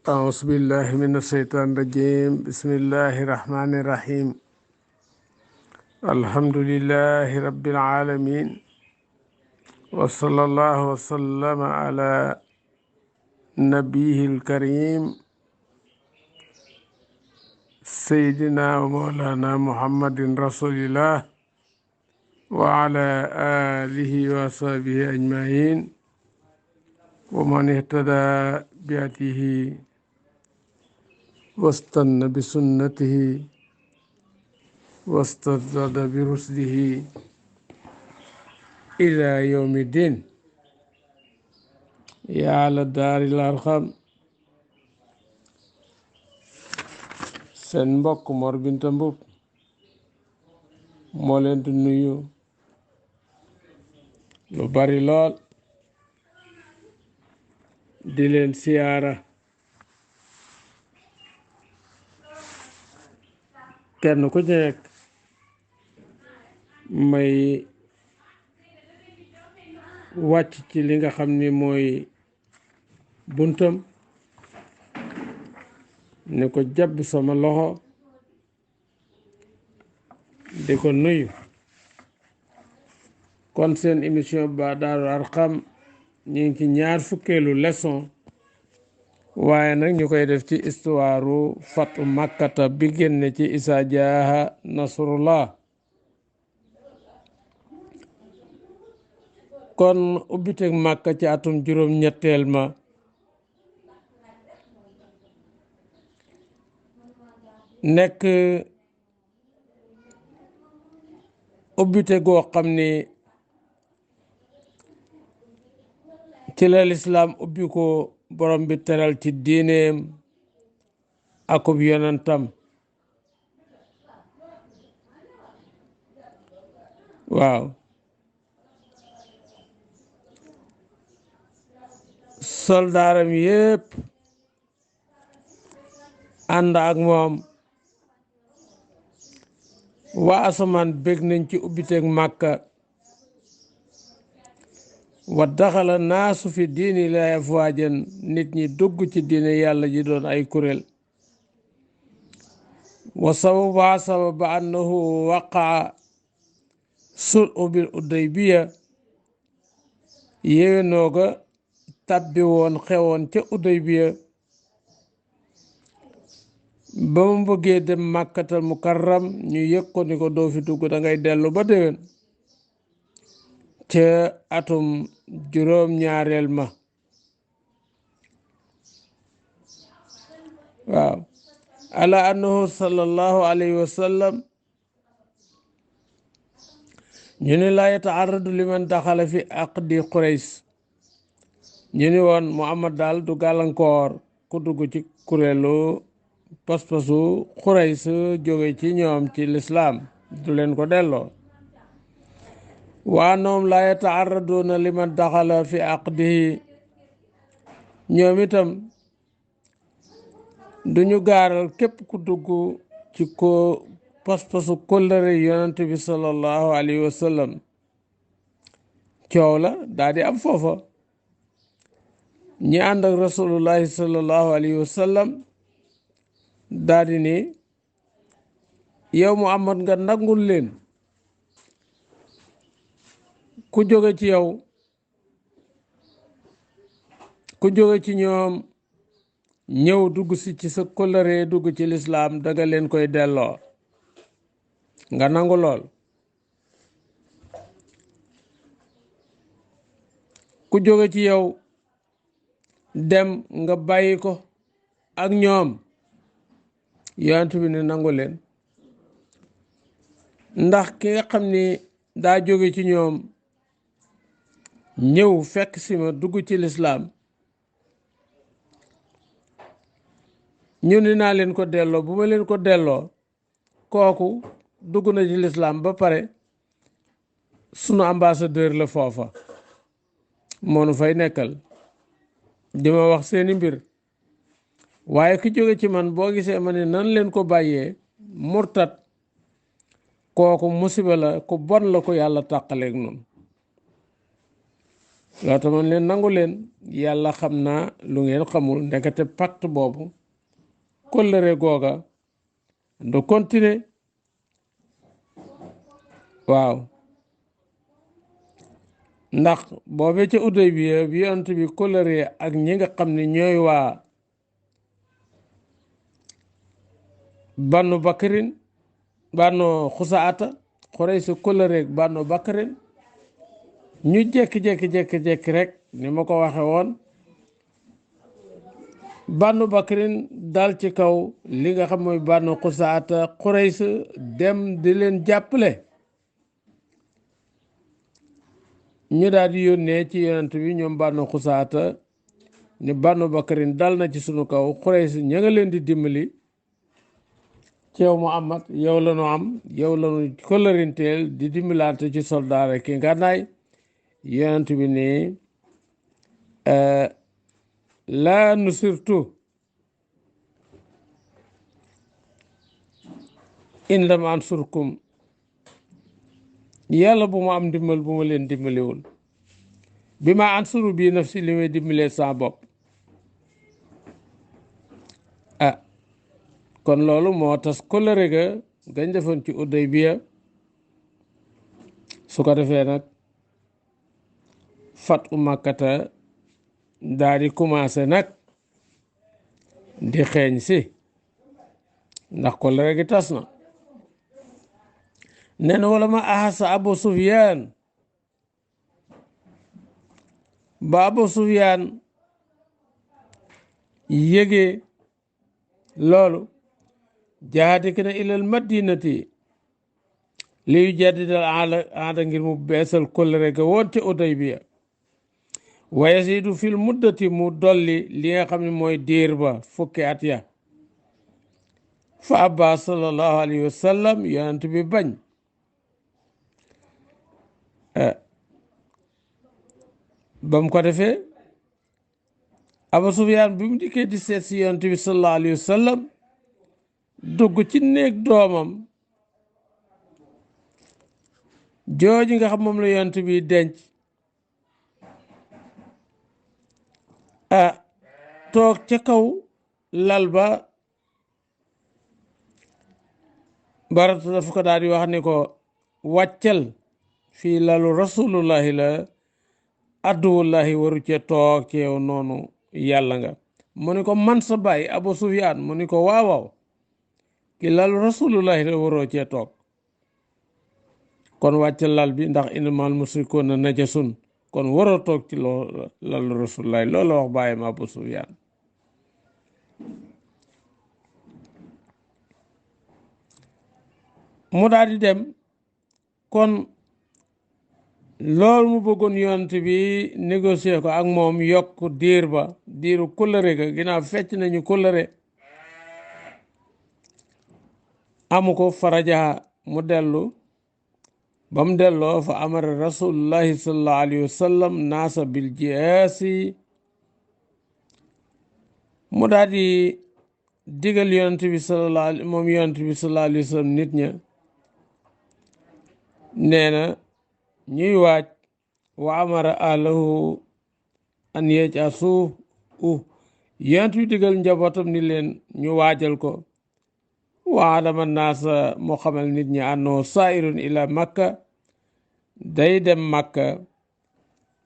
أعوذ بالله من الشيطان الرجيم بسم الله الرحمن الرحيم الحمد لله رب العالمين وصلى الله وسلم على نبيه الكريم سيدنا ومولانا محمد رسول الله وعلى آله وصحبه أجمعين ومن اهتدى بهديه واستنى بسنته واستزاد برشده إلى يوم الدين يا على الدار الأرقم seen mbokk Mor Binta Mbub moo leen di nuyu lu bari lool di leen siyaara kenn ku ci nekk may wàcc ci li nga xam ni mooy buntam ne ko jàpp sama loxo di ko nuyu kon seen émission ba Daaru Arqam ñu ngi ci ñaar fukkeelu leçon waaye nag ñu koy def ci histoire fatu makkata bi génne ci isa jaaha nasrullah kon ubbiteg màkka ci atum juróom ñetteel ma nekk ubbite goo xam ni ci la lislaam ubbi ko borom bi teral ci diineem akub yonentam waaw soldaaram yépp ànd ak moom waa asamaan bég nañ ci ubbiteeg màkka wa daxala naasu fi diini laahi afwaajan nit ñi dugg ci diine yàlla ji doon ay kuréel wa sababa annahu waqaa sulhu bil udaybiya yéwénooga tabbi woon xewoon ca udaybiya ba mu bëggee dem màkkatal mukarram ñu yëg ko ni ko doo fi dugg da ngay dellu ba déwén ca atum juróom ñaareel ma waaw ala annahu sallallahu alayhi wa sallam ñu ne laa yataarradu liman daxala fi aqdi Qurays ñu ni woon Muhammad daal du gàllankoor ku dugg ci kuréelu pas-pasu Qurays jóge ci ñoom ci lislaam du leen ko delloo waa noom laa yataarraduuna liman daxala fi aqdihi ñoom itam duñu gaaral képp ku dugg ci ko pas-pasu kóllëre yonent bi sallallahu alayhi wa sallam coow la daa di am foofa ñi ànd ak rasulullahi sallallahu alayhi wa sallam daa di ni yow Muhammad nga nangul leen ku jóge ci yow ku jóge ci ñoom ñëw dugg si ci sa kóllëre dugg ci lislaam danga leen koy delloo nga nangu lool ku jóge ci yow dem nga bàyyi ko ak ñoom yonent bi ne nangu leen ndax ki nga xam ni daa jóge ci ñoom ñëw fekk si ma dugg ci lislaam ñu ni naa leen ko delloo bu ma leen ko delloo kooku dugg na ci lislaam ba pare sunu ambassadeur la foofa moonu fay nekkal di ma wax seeni mbir waaye ki jóge ci man boo gisee ma ne nan leen ko bàyyee murtat kooku musiba la ku bon la ko yàlla tàqaleeg noonu loo tax man leen nangu leen yàlla xam naa lu ngeen xamul ndekete pacte boobu kóllëre googa du continuer waaw ndax boobee ca Udaybiya bi yonent bi kóllëre ak ñi nga xam ne ñooy waa Banu Bakrin Banu Xusaata Xuraysi kóllëre ak Banu Bakrin ñu jekki rek ni ma ko waxe woon Banu Bakrin dal ci kaw li nga xam mooy Banu Xusaata Xuraysi dem di leen jàppale ñu daal di yónnee ci yonent bi ñoom Banu Xusaata ni Banu Bakrin dal na ci sunu kaw Xuraysi ña nga leen di dimbali ci yow Muhammad yow la ñu am yow la ñu kóllërinteel di dimbalante ci soldaare ki ngànnaay yonent bi ni laa nusirtu in lam ansurkum yàlla bu ma am ndimbal bu ma leen dimbaliwul bi ma ansuru bii nafsi li may dimbalee sa bopp kon loolu moo tas kóllëre ga gañ defoon ci Udaybiya su ko defee nag fatu Makkata daal di commencé nag di xeeñ si ndax kóllëre gi tas na nen wala ma ahasa Abu Sufyaan ba Abu Sufyaan yëgee loolu jaadik na ilal madinati li yu jaddidal aada ngir mu beesal kóllëre ga woon ca Udaybiya wa yasidu fil muddati mu dolli li nga xam ne mooy diir ba fukki at ya fa abba sallallahu alayhi wa sallam yonent bi bañ ba mu ko defee Abu Sufyaan bi mu dikkee di seet si yonent bi sallallahu alayhi wa sallam dugg ci néeg doomam jooju nga xam moom la yonent bi denc toog ca kaw lal ba barata dafa ko daal di wax ni ko wàccal fii lalu rasulullahi la adduwullahi waru ce toog ci yow noonu yàlla nga mu ni ko man sa baay Abu Sufyaan mu ni ko waaw ki lalu rasulullahi la waroo cee toog kon wàccal lal bi ndax innamal musrikuuna najasun kon waroo toog ci lalu rasulullahi loolu la wax bàyyam Abu Sufyaan mu daal di dem kon loolu mu bëggoon yonent bi négocier ko ak moom yokk diiru kóllëre ga ginnaaw fecc nañu kóllëre amu ko faraja mu dellu ba mu delloo fa amara rasulullahi sallallahu alayhi wa sallam naasa bil jiyaasi mu daal di digal yonent bi moom yonent bi sallallahu alayhi wa sallam nit ña nee na ñuy waaj wa amara ahlahu an yajasu yonent bi digal njabootam ni leen ñu waajal ko wa alama naasa moo xamal nit ñi annoo sairun ila makka day dem makka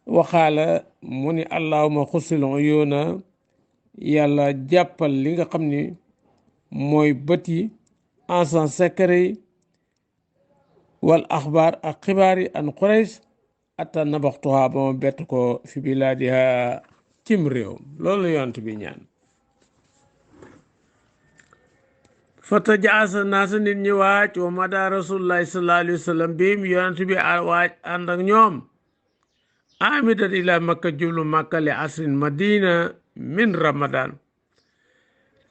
waxaala mu ni allahuma xusil uyuuna yàlla jàppal li nga xam ni mooy bët yi ensan secret yi wal axbaar ak xibaar yi an Quraysh atta nabaxtuha ba ma bett ko fi bilaadiha cim réew loolu yonent bi ñaan fata jaasa naasa nit ñi waaj wa mada rasulullahi sallallahu alayhi wa sallam biim yonent bi waaj ànd ak ñoom amidat ila makka jublu makka li asrin madina min ramadan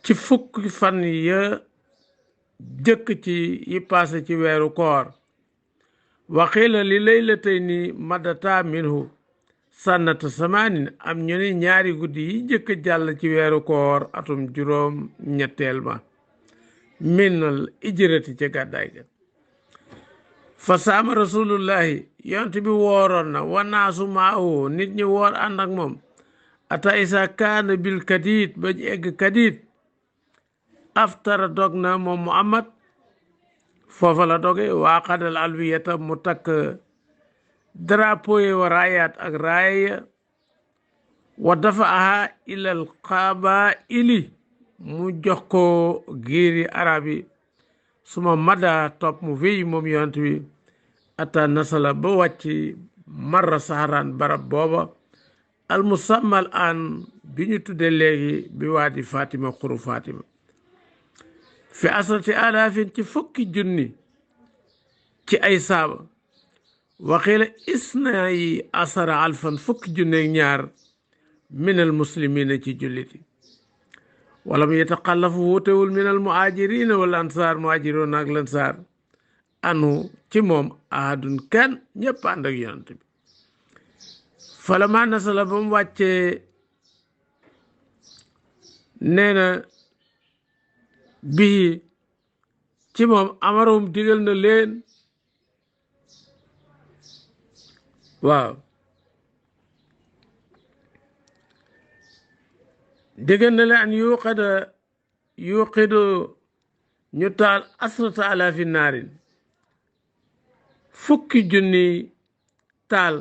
ci fukki fan ya jëkk ci yi passé ci weeru koor waxiila li laylatayni madata minhu sannata samanin am ñu ni ñaari guddi yi jëkk jàll ci weeru koor atum juróom ñetteel ma minal ijrati ca gàddaay ga fa saama rasulullahi yonent bi wooroon na wanaasu maahu nit ñi woor ànd ak moom ata isa kaana bil kadid bañ egg kadid aftara dog na moom Muhammad foofa la doge waaqadal alwiyata mu takk drapeau yi wa raayaat ak raaya wa dafaaha ilal qabaili mu jox ko giiri arab yi suma mada topp mu wéy moom yonent bi ata nasala ba wàcc marra saharaan barab booba al musammal an bi ñu tudde léegi bi waadi Fatima xuru Fatima fi asrati alaafin ci fukki junni ci ay saaba waxiila isna yi asara alfan fukki junni ak ñaar minal muslimina ci julliti wala mu yetaqallafu wuutewul minal muhajirina wal ansaar muhajiroon ak lansaar anu ci moom ahadun kenn ñëpp ànd ak yonent bi falama nasala ba mu wàccee nee na bii ci moom amarum digal na leen waaw digal na leen an yuqidu ñu taal asrata alaafi naarin fukki junni taal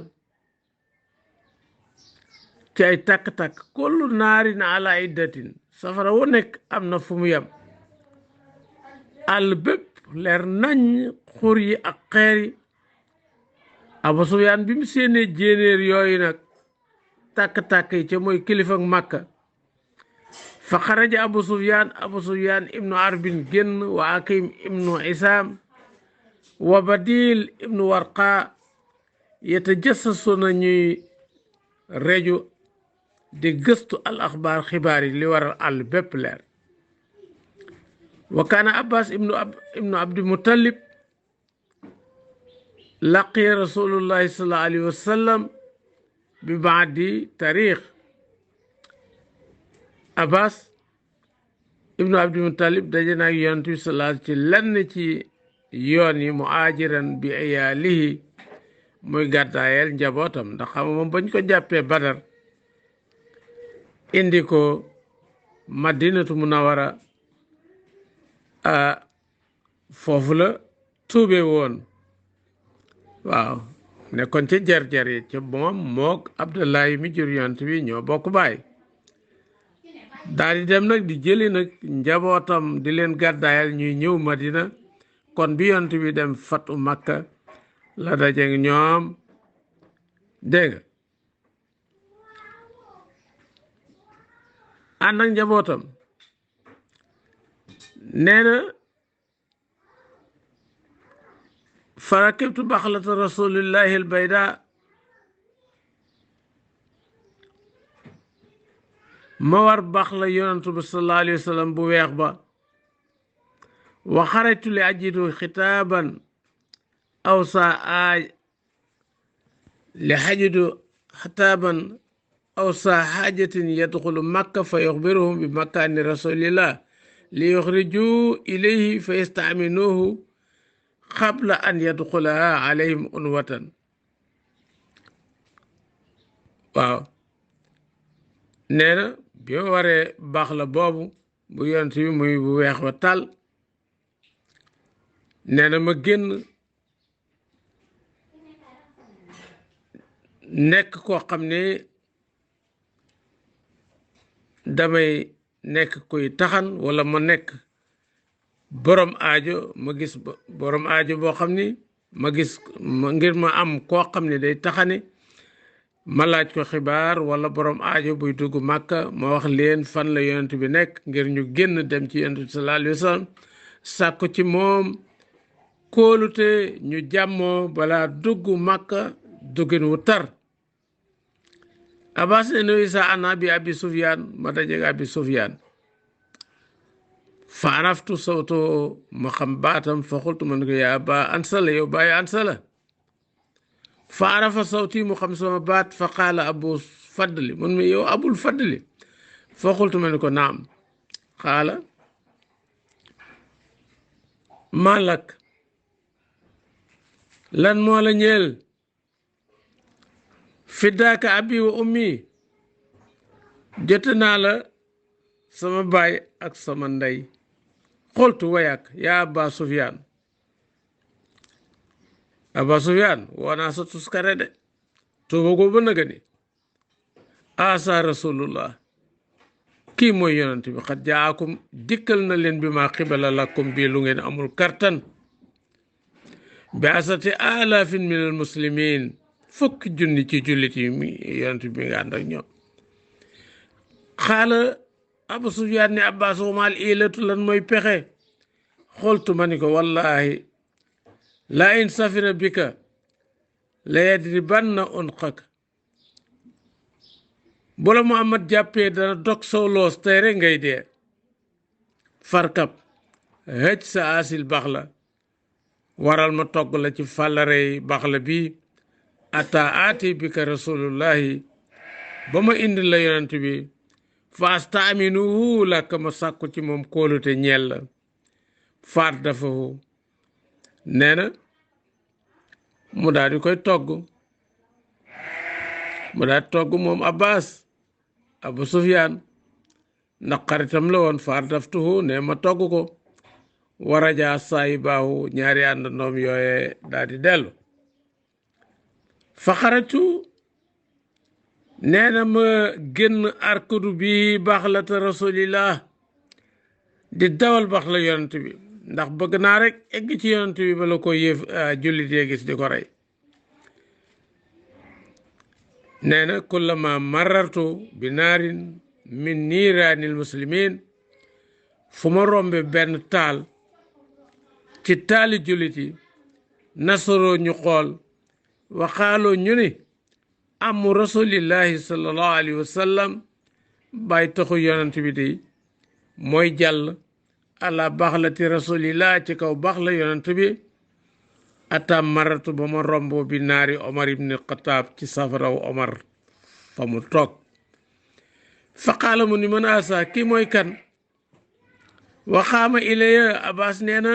ci ay takk-takk kullu naarin ala iddatin safara wu nekk am na fu mu yem àll bépp leer nañ xur yi ak xeer yi Abu Sufyaan bi mu séenee jéenéer yooyu nag takk-takk yi ca mooy kilifa Makka fa xaraja Abu Sufyaan ibnu Arbin génn wa Hakim ibnu Isaam wa Badil ibnu Warqa yatajassasuna ñuy reju di gëstu al axbaar xibaar yi li waral àll bépp leer wa kaana Abbas ibnu Abdi Muttalib laqiya rasulullahi sallallahu alayhi wa sallam bi baadi taarix Abbas ibnu Abdi Muttalib daje na ak yonent bi sallallahu ci lenn ci yoon yi muhaajiran bi iyaalihi muy gàddaayel njabootam ndax xam moom bañ ko jàppee Badar indi ko Madinatu Munawara foofu la tuube woon waaw nekkoon ca jar-jar yi ca moom mook Abdullahi mi jur yonent bi ñoo bokk baay daal di dem nag di jëli nag njabootam di leen gàddaayal ñuy ñëw Madina kon bi yonent bi dem fatu Makka la dajeeg ñoom dégg nga ànd ak njabootam nee na farakibtu baxlata rasulillahi albayda ma war baxla yonantu bi sallallahu alayhi wa sallam bu weex ba wa xarajtu li ajidu xitaaban aw saa aaj li xajidu xitaaban aw saa xaajatin yadxulu makka fa yuxbiruhum bi makaani rasulillah li yuxriju ilayhi fa yastaminuhu qabla an yadxulaha alayhim unwatan waaw nee na bi ma waree baax la boobu bu yonent bi muy bu weex wa tàll nee na ma génn nekk koo xam ne damay nekk kuy taxan wala ma nekk borom aajo ma gis borom aajo boo xam ni ma gis ngir ma am koo xam ne day taxani ma laaj ko xibaar wala borom aajo buy dugg Màkka ma wax leen fan la yonent bi nekk ngir ñu génn dem ci yonent bi sallallahu alayhi wa sallam sàkku ci moom kóolute ñu jàmmoo balaa dugg Màkka duggin wu tar Abbas ne nuyu sa ana bi Abi Sufyaan ma dajeeg Abi Sufyaan fa araftu sawto ma xam baatam fa xultu ma ne ko yaa ba ansala yow bàyyi ansala fa arafa sawti mu xam sama baat fa qaala abu fadli mun mi yow abul fadli fa xultu ma ne ko naam qaala malak lan moo la ñeel fiddaaka abi wa ummi jote naa la sama baay ak sama ndey xoltu wayak yaa Aba Sufyaan Aba Sufyaan woonaa sa tuskare de tuuba ko ba naga ni asa rasulullah kii mooy yonent bi xat jaakum dikkal na leen bi ma xibala lakum bii lu ngeen amul kartan bi asati alaafin min al muslimin fukki junni ci jullit yi yonent bi nga ànd ak ñoom xaala Abu Sufyaan ne Abbas wumaal ilatu lan mooy pexe xoltu ma ni ko wallahi la in safira bika la yadribanna unqak bu la Muhammad jàppee dana dog sow loos tey rek ngay dee farkab hëj sa asil bax la waral ma togg la ci fàllarey bax la bi ata aati bika rasulullahi ba ma indi la yonent bi faastaminuhu làkk ma sàkku ci moom kóolute ñeel la faat dafa nee na mu daal di koy togg mu daal di togg moom Abbas Abu Sufyaan ndax xaritam la woon faat daftuhu ne ma togg ko waraja saayi baahu ñaari àndandoom yooye daal di dellu fa xaratu nee na ma génn arkudu bi baxlata rasulillah di dawal bax la yonent bi ndax bëgg naa rek egg ci yonent bi bala ko yëf jullit yee gis di ko rey nee na kullama marartu bi naarin min niiraanil muslimin fu ma rombe benn taal ci taali jullit yi nasaroo ñu xool waxaaloo ñu ni amu rasulillahi sallallahu alayhi wa sallam bàyyi taxu yonent bi di mooy jàll ala baxlati rasulillah ci kaw baxla yonent bi atam maratu ba ma romb bi naari Omar ibn Xataab ci safaraw Omar fa mu toog fa qaala mu ni man asa kii mooy kan waxaama ilaya Abbas nee na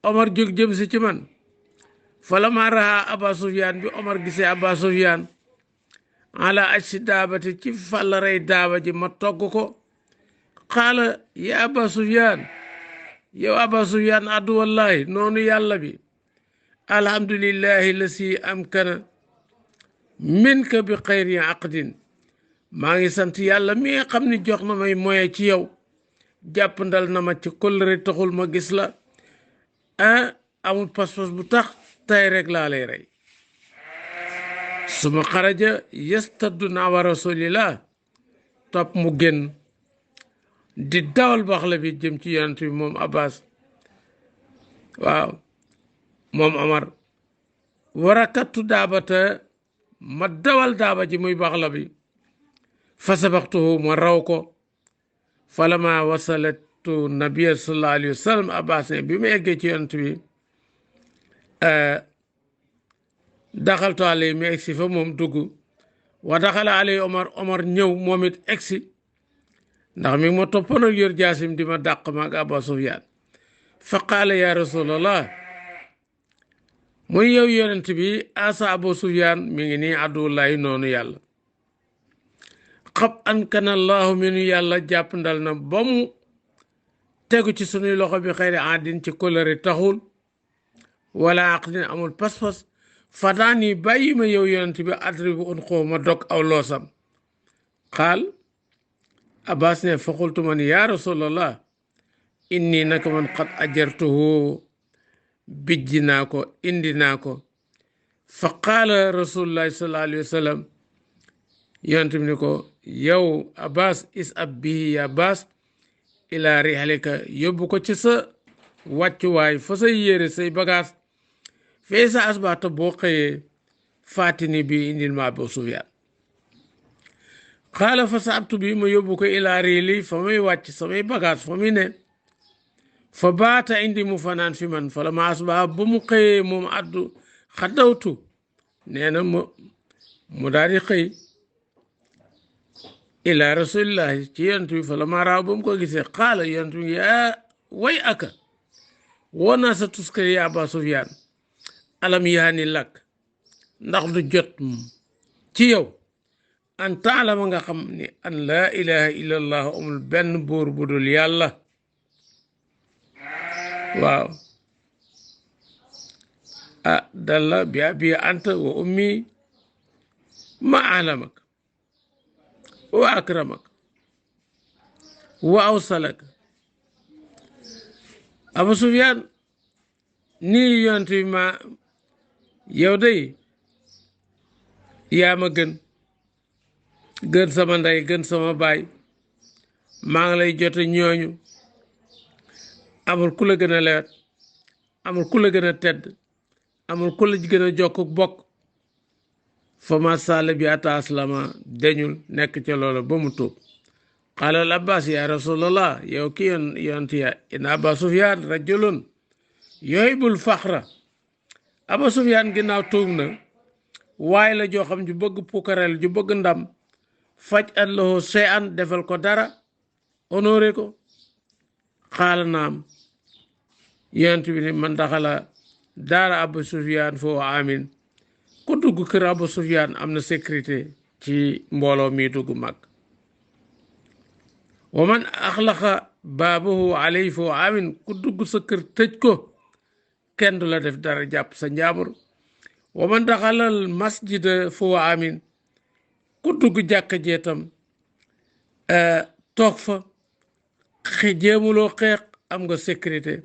Omar jóg jëm si ci man fala ma raha Aba Sufyaan bi Omar gisee Aba Sufyaan ala aj si daabati ci fàllarey daaba ji ma togg ko qaala ya Aba Sufyaan yow Aba Sufyaan addu wallahi noonu yàlla bi alhamdulillahi la si amkana minka bi xayri aqdin maa ngi sant yàlla mi nga xam ni jox na may moye ci yow jàpp ndal na ma ci kóllëre taxul ma gis la amul pas-pas bu tax tay rek laa lay rey suma xaraja yastaddu nawa rasulillah topp mu génn di dawal baxla bi jëm ci yonent bi moom Abbas waaw moom Omar warakattu daabata ma dawal daaba ji muy baxla bi fa sabaxtuhu ma raw ko falama wasalatu nabia sallallahu alayhi wa sallam Abbas ne bi ma eggee ci yonent bi daxaltu alay mi egsi fa moom dugg wa daxala alay Omar ñëw moom it egsi ndax mi ngi ma toppoon ak yor jaasim di ma dàq maag Aba Sufyaan fa qaala ya rasulallah muy yow yonent bi asa Abu Sufyaan mi ngi nii aduwullahi noonu yàlla xab ankana allahu minu yàlla jàpp ndal na ba mu tegu ci sunuy loxo bi xëyri àddin ci kóllëre taxul wala aqdin amul pas-pas fadaan yi bàyyi ma yow yonent bi adribu un xoo ma dog aw loosam xaal Abbas ne fa xultu man ya rasulallah inni naka man xat ajartuhu bijji naa ko indi naa ko fa qaala rasulullahi sallallahu alayhi wa sallam yonent bi ni ko yow Abbas is ab bihi ya Abbas ila rihlika yóbbu ko ci sa wàccuwaay fa say yére say bagaas fee sa asbaata boo xëyee faatini bi indil ma Abu Sufyaan xaala fa saabtu bi ma yóbbu ko ila rihli fa may wàcc samay bagaas fa muy ne fa baata indi mu fanaan fi man fa la ma asbaa ba mu xëyee moom addu xaddawtu nee na mu daal di xëy ila rasulillahi ci yonent bi fa la ma raaw ba mu ko gisee xaala yonent bi yaa way aka woo naa sa tuskare ya Aba Sufyaan alam yaani lakk ndax du jot ci yow an taalama nga xam ni an laa ilaha illa allah amul benn buur bu dul yàlla waaw dalla bi abi anta wa ummi ma alamak wa akramak wa awsalak Abu Sufyaan nii yonent bi ma yow day yaa ma gën sama ndey gën sama baay maa ngi lay jote ñooñu amul ku la gën a lewet amul ku la gën a tedd amul ku la gën a jokk bokk fa ma sall bi ata aslama deñul nekk ca loola ba mu tuub qaala al abbas ya rasulallah yow ki yonent ya in Aba Sufyaan rajulun yuhibbul faxra Aba Sufyaan ginnaaw tuub na waaye la joo xam ju bëgg pukareel ju bëgg ndam faj at lahu shay'an defal ko dara honoré ko xaala naam yonent bi ni man daxala daara Abu Sufyaan foofu amin ku dugg kër Abu Sufyaan am na sécurité ci mbooloo mi dugg mag wa man axlaqa baabahu alayhi foofu amin ku dugg sa kër tëj ko kenn du la def dara jàpp sa njaamur wa man daxalal masjida foofu amin ku dugg jàkka jeetam toog fa jéemuloo xeex am nga sécurité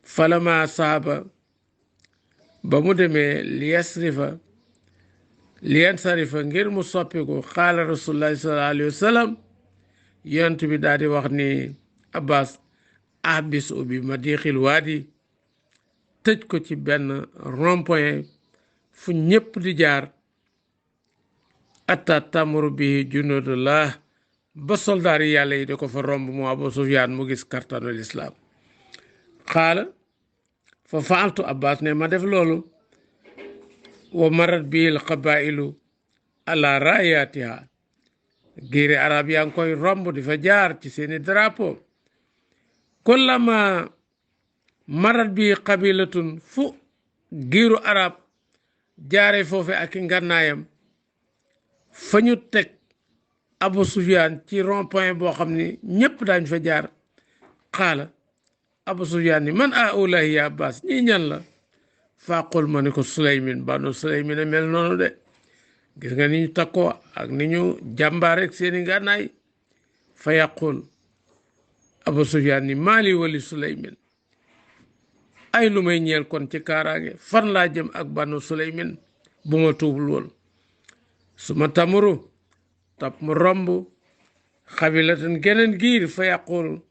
falama saaba ba mu demee liyansarifa ngir mu soppiku xaala rasulullahi sallallahu alayhi wa sallam yonent bi daal di wax ni Abbas ahbis ubi madixil waadi tëj ko ci benn rond-point fu ñëpp di jaar atta tamuru bi junudullah ba soldaar yi yàlla yi da ko fa romb mu Abu Sufyaan mu gis kartanul islam xaala fa faaltu Abbas ne ma def loolu wa marat bil qabailu ala raayatiha giiri arab yaa ngi koy romb di fa jaar ci seeni drapeau kullama marat bi qabilatun fu giiru arab jaare foofe ak i ngànnaayam fa ñu teg Abu Sufyaan ci rond point boo xam ni ñëpp daañ fa jaar xaala Abu Sufyaan ni man aulahi ya Abbas ñii ñan la faaqul ma ni ko Sulaymin banu Sulaymin a mel noonu de gis nga ni ñu takkoo ak ni ñu jàmbaar rek seeni ngànnaay fa yaqul Abu Sufyaan ni maali wali Sulaymin ay lu may ñeel kon ci kaaraange fan laa jëm ak banu Sulaymin bu ma tuubul woon su ma tamuru tab mu romb xabilatan geneen giir fa yaqul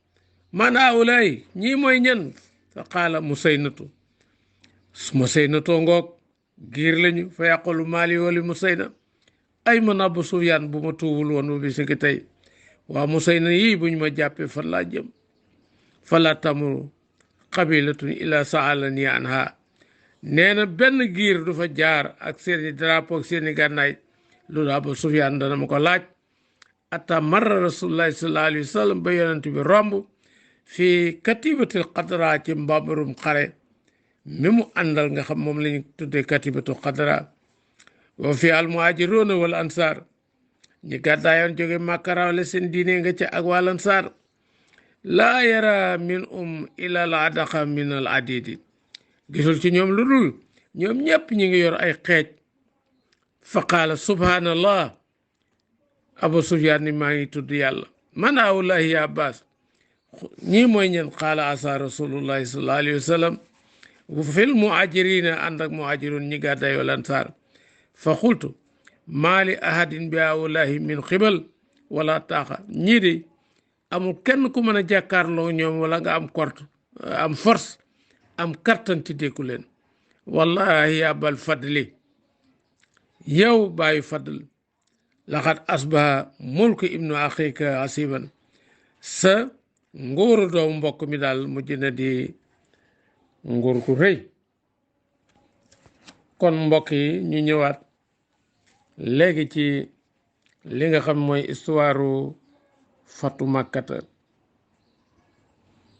man aawulaay ñii mooy ñan fa qaala Musaynatu su Musaynatoo ngoog giir lañu fa yaqulu maali wali Musayna ay man Abu Sufyaan bu ma tuubul woon bu bis ki tey waa Musayna yii buñ ma jàppee fan laa jëm fa la tamuru xabilatun ila saalani anha nee na benn giir du fa jaar ak seeni drapeau ak seeni gànnaay loolu Abu Sufyaan dana ma ko laaj atta marra rasulullahi sallallahu alayhi wa sallam ba yonent bi romb fii katibatil qadra ci mbambarum xare mi mu àndal nga xam moom lañu tuddee katibatu qadra wa fi al muhajiruna wal ansar ñi gàddaayoon jóge Makka rawale seen diine nga ca ak wal ansar laa yara min ila al adaqa min al adidi gisul ci ñoom lu dul ñoom ñëpp ñi ngi yor ay xeej fa qaala subhanallah Abu Sufyaan ni maa ngi tudd yàlla man awlahi ya Abbas ñii mooy ñen qaala asa rasulullahi sallallahu alayhi wa sallam fil muhajirina ànd ak muhajirun ñi gàddaay wal ansaar fa xultu maali ahadin bi awlahi min xibal wala taaxa ñii de amul kenn ku mën a jàkkaarloo ñoom wala nga am korte am force am kattan ci dékku leen wallahi ya bal fadli yow bàyyi fadl laxat asbaha mulku ibnu axika asiban sa nguuru doomu mbokk mi daal mujj na di nguur gu rëy kon mbokk yi ñu ñëwaat léegi ci li nga xam mooy histoire fatu Makkata